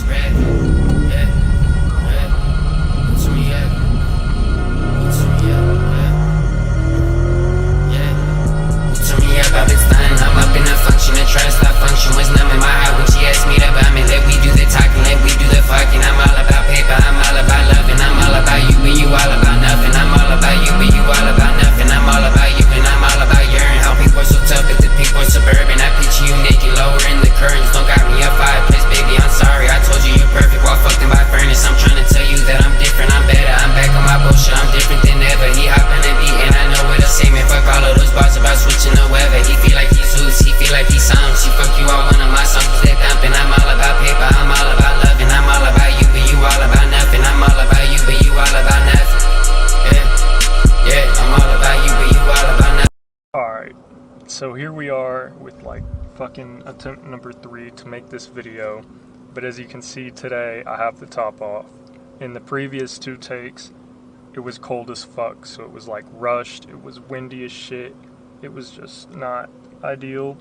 red. Yeah, red. To me, yeah. To me, yeah. To me, I've been stunning. I'm up in a function and try to stop function. Was numb in my heart when she asked me to buy me. Let we do the talking, let we do the fucking. I'm all about paper, I'm all about loving. I'm all about you, but you all about nothing. I'm all about you, but you all about nothing. I'm all about you, and I'm all about urine. How people are so tough, but the people are suburban. I picture you naked, lower in the curtains. Don't got me a fireplace, baby. I'm sorry, I told you you're perfect while fucked in my furnace. I'm trying to tell you that I'm different, I'm better. I'm back on my bullshit, I'm different than ever. He hopping and beat, and I know what to say, man. Fuck all of those bars about switching the weather. He feel like he's Zeus, he feel like he's some. She fuck you all one of my songs, cause they thumping. I'm all about paper, I'm all about loving. I'm all about you, but you all about nothing. I'm all about you, but you all about nothing. Yeah, I'm all about you, but you all about nothing. Alright, so here we are with like fucking attempt number 3 to make this video. But as you can see today, I have the top off. In the previous 2 takes, it was cold as fuck, so it was like rushed, it was windy as shit. It was just not ideal.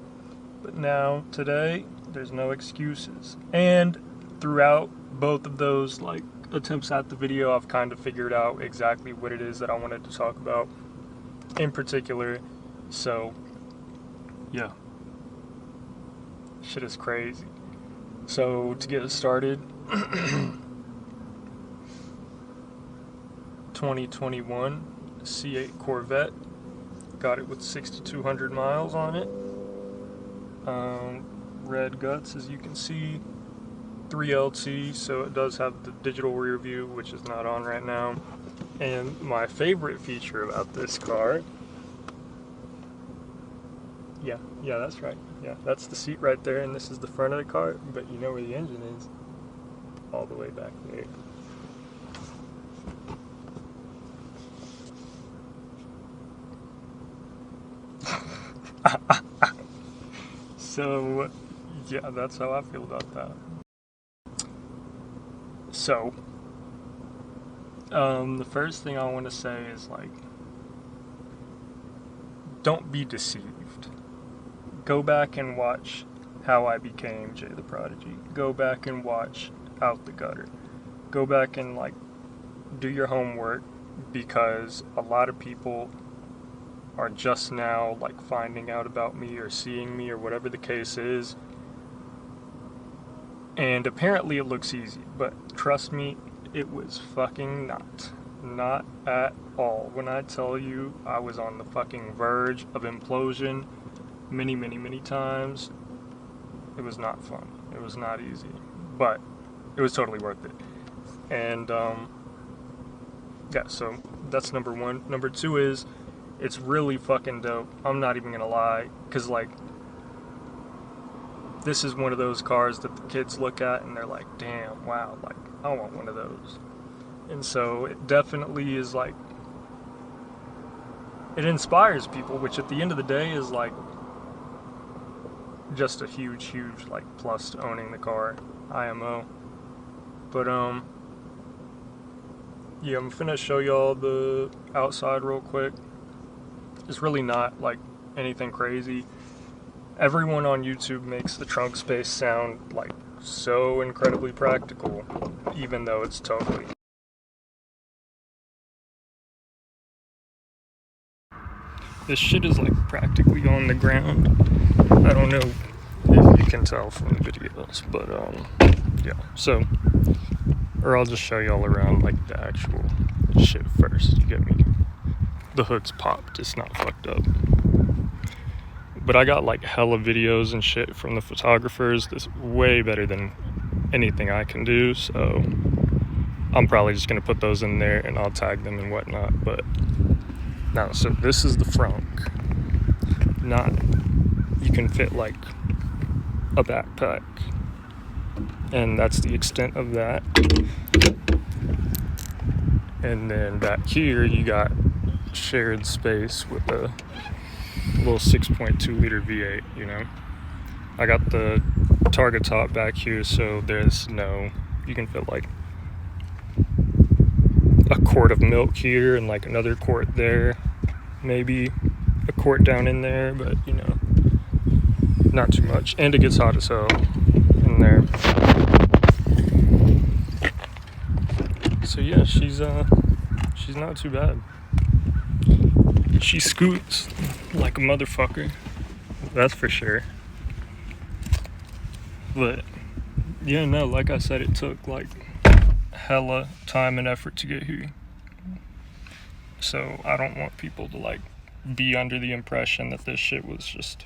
But now, today, there's no excuses. And throughout both of those like attempts at the video, I've kind of figured out exactly what it is that I wanted to talk about in particular. So, yeah. Shit is crazy. So, to get it started, 2021 C8 Corvette. Got it with 6,200 miles on it. Red guts, as you can see. 3LT, so it does have the digital rear view, which is not on right now. And my favorite feature about this car, yeah, that's right. Yeah, that's the seat right there, and this is the front of the car, but you know where the engine is? All the way back there. So, yeah, that's how I feel about that. So, the first thing I want to say is, like, don't be deceived. Go back and watch How I Became Jay the Prodigy. Go back and watch Out the Gutter. Go back and, like, do your homework, because a lot of people are just now, like, finding out about me or seeing me or whatever the case is. And apparently it looks easy, but trust me, it was fucking not. Not at all. When I tell you I was on the fucking verge of implosion many, many, many times, it was not fun. It was not easy. But it was totally worth it. And, yeah, so that's number 1. Number 2 is, it's really fucking dope. I'm not even gonna lie, because, like, this is one of those cars that the kids look at and they're like, damn, wow, like, I want one of those. And so it definitely is, like, it inspires people, which at the end of the day is, like, just a huge, like, plus to owning the car, IMO. But, yeah, I'm finna show y'all the outside real quick. It's really not, like, anything crazy. Everyone on YouTube makes the trunk space sound, like, so incredibly practical, even though it's totally. This shit is, like, practically on the ground. I don't know if you can tell from the videos, but, yeah. So, or I'll just show y'all around, like, the actual shit first, you get me? The hood's popped, it's not fucked up. But I got, like, hella videos and shit from the photographers that's way better than anything I can do, so I'm probably just gonna put those in there and I'll tag them and whatnot. But now, so this is the frunk. You can fit, like, a backpack, and that's the extent of that. And then back here you got shared space with a little 6.2 liter V8, you know. I got the target top back here, so you can fit, like, a quart of milk here and, like, another quart there, maybe a quart down in there, but, you know, not too much. And it gets hot as hell in there. yeah, she's not too bad. She scoots like a motherfucker, that's for sure. But yeah, no, like I said, it took like hella time and effort to get here. So I don't want people to like be under the impression that this shit was just,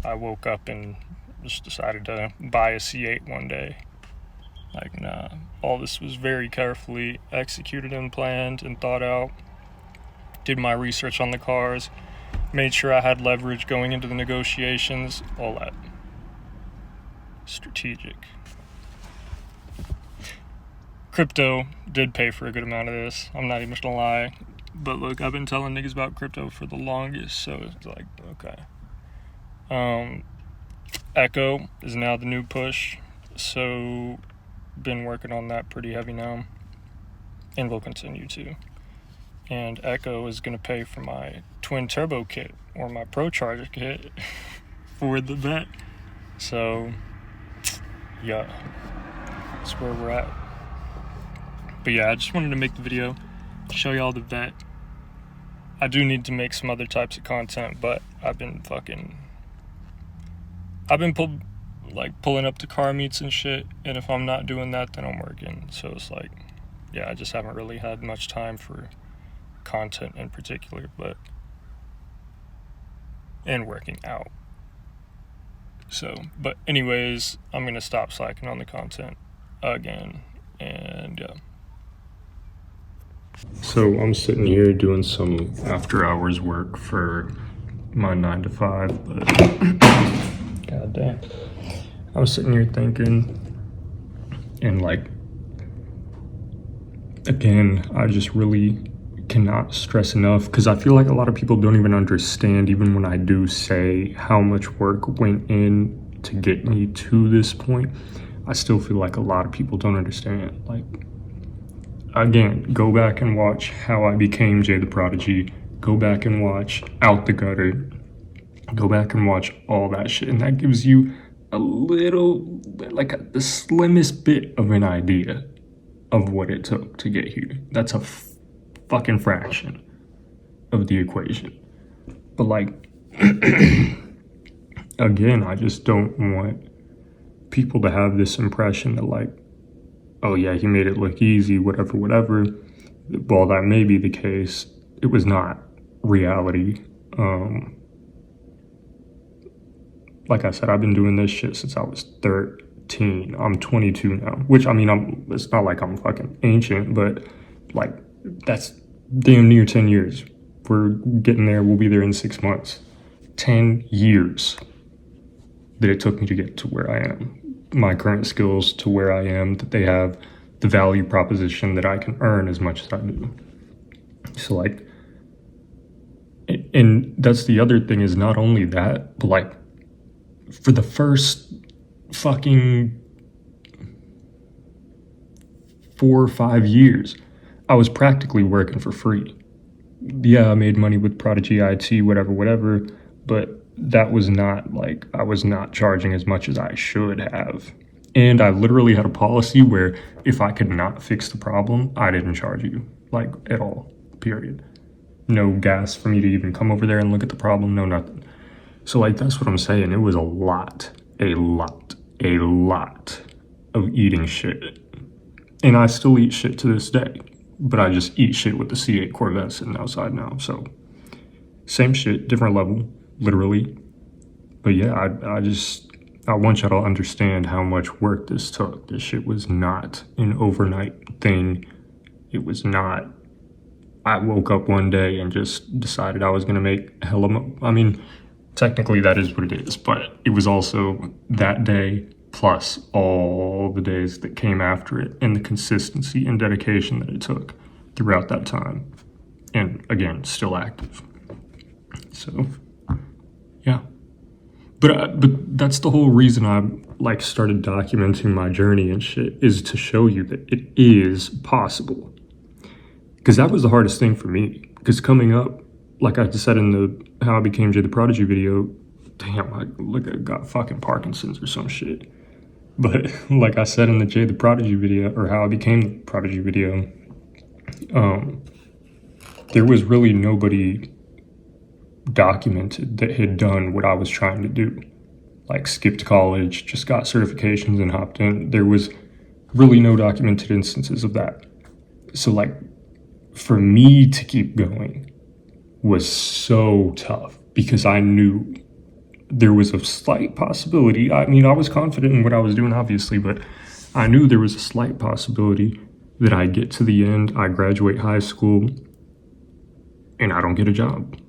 I woke up and just decided to buy a C8 one day. Like, nah, all this was very carefully executed and planned and thought out. Did my research on the cars, made sure I had leverage going into the negotiations, all that. Strategic. Crypto did pay for a good amount of this, I'm not even gonna lie. But look, I've been telling niggas about crypto for the longest, so it's like, okay. Echo is now the new push, so been working on that pretty heavy now, and will continue to. And Echo is going to pay for my twin turbo kit, or my Pro Charger kit, for the vet. So, yeah, that's where we're at. But yeah, I just wanted to make the video, show y'all the vet. I do need to make some other types of content, but I've been pulling up to car meets and shit, and if I'm not doing that, then I'm working. So it's like, yeah, I just haven't really had much time for content in particular, and working out. So, but anyways, I'm gonna stop slacking on the content again, and yeah. So I'm sitting here doing some after hours work for my 9 to 5, but god damn. I was sitting here thinking, and like, again, I just really cannot stress enough, because I feel like a lot of people don't even understand, even when I do say how much work went in to get me to this point. I still feel like a lot of people don't understand. Like, again, go back and watch How I Became Jay the Prodigy, go back and watch Out the Gutter, go back and watch all that shit, and that gives you a little, like the slimmest bit of an idea of what it took to get here. That's a fucking fraction of the equation. But like, again, I just don't want people to have this impression that like, oh yeah, he made it look easy, whatever. While that may be the case, it was not reality. Like I said, I've been doing this shit since I was 13. I'm 22 now, which, I mean, it's not like I'm fucking ancient, but like, that's damn near 10 years. We're getting there, we'll be there in 6 months. 10 years that it took me to get to where I am. My current skills to where I am, that they have the value proposition that I can earn as much as I do. So like, and that's the other thing, is not only that, but like, for the first fucking 4 or 5 years, I was practically working for free. Yeah, I made money with Prodigy IT, whatever, but that was not like, I was not charging as much as I should have. And I literally had a policy where if I could not fix the problem, I didn't charge you, like, at all, period. No gas for me to even come over there and look at the problem, no nothing. So like, that's what I'm saying. It was a lot of eating shit. And I still eat shit to this day, but I just eat shit with the C8 Corvette sitting outside now. So same shit, different level, literally. But yeah, I want y'all to understand how much work this took. This shit was not an overnight thing. It was not, I woke up one day and just decided I was gonna make I mean, technically that is what it is, but it was also that day plus all the days that came after it, and the consistency and dedication that it took throughout that time. And again, still active. So yeah, but that's the whole reason I like started documenting my journey and shit, is to show you that it is possible. Because that was the hardest thing for me, because coming up, like I said in the How I Became Jay the Prodigy video, damn, I got fucking Parkinson's or some shit. But like I said in the Jay the Prodigy video, or How I Became the Prodigy video, there was really nobody documented that had done what I was trying to do. Like skipped college, just got certifications and hopped in. There was really no documented instances of that. So like for me to keep going was so tough because I knew there was a slight possibility. I mean, I was confident in what I was doing, obviously, but I knew there was a slight possibility that I get to the end, I graduate high school, and I don't get a job.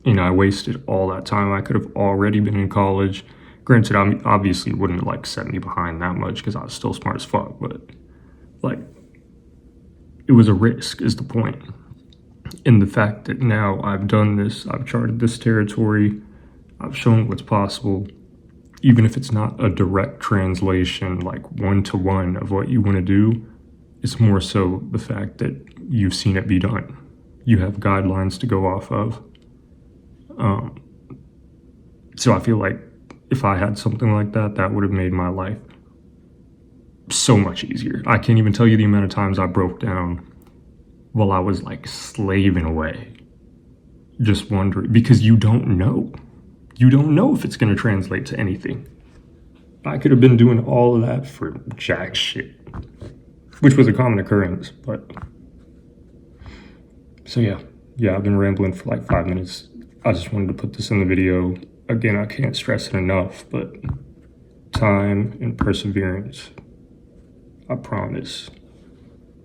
And I wasted all that time. I could have already been in college. Granted, I obviously wouldn't like set me behind that much because I was still smart as fuck, but like it was a risk is the point. And the fact that now I've done this, I've charted this territory, I've shown what's possible, even if it's not a direct translation, like one-to-one of what you want to do, it's more so the fact that you've seen it be done. You have guidelines to go off of. So I feel like if I had something like that, that would have made my life so much easier. I can't even tell you the amount of times I broke down while I was like slaving away, just wondering, because you don't know. You don't know if it's going to translate to anything. I could have been doing all of that for jack shit, which was a common occurrence, but so yeah, I've been rambling for like 5 minutes. I just wanted to put this in the video. Again, I can't stress it enough, but time and perseverance, I promise.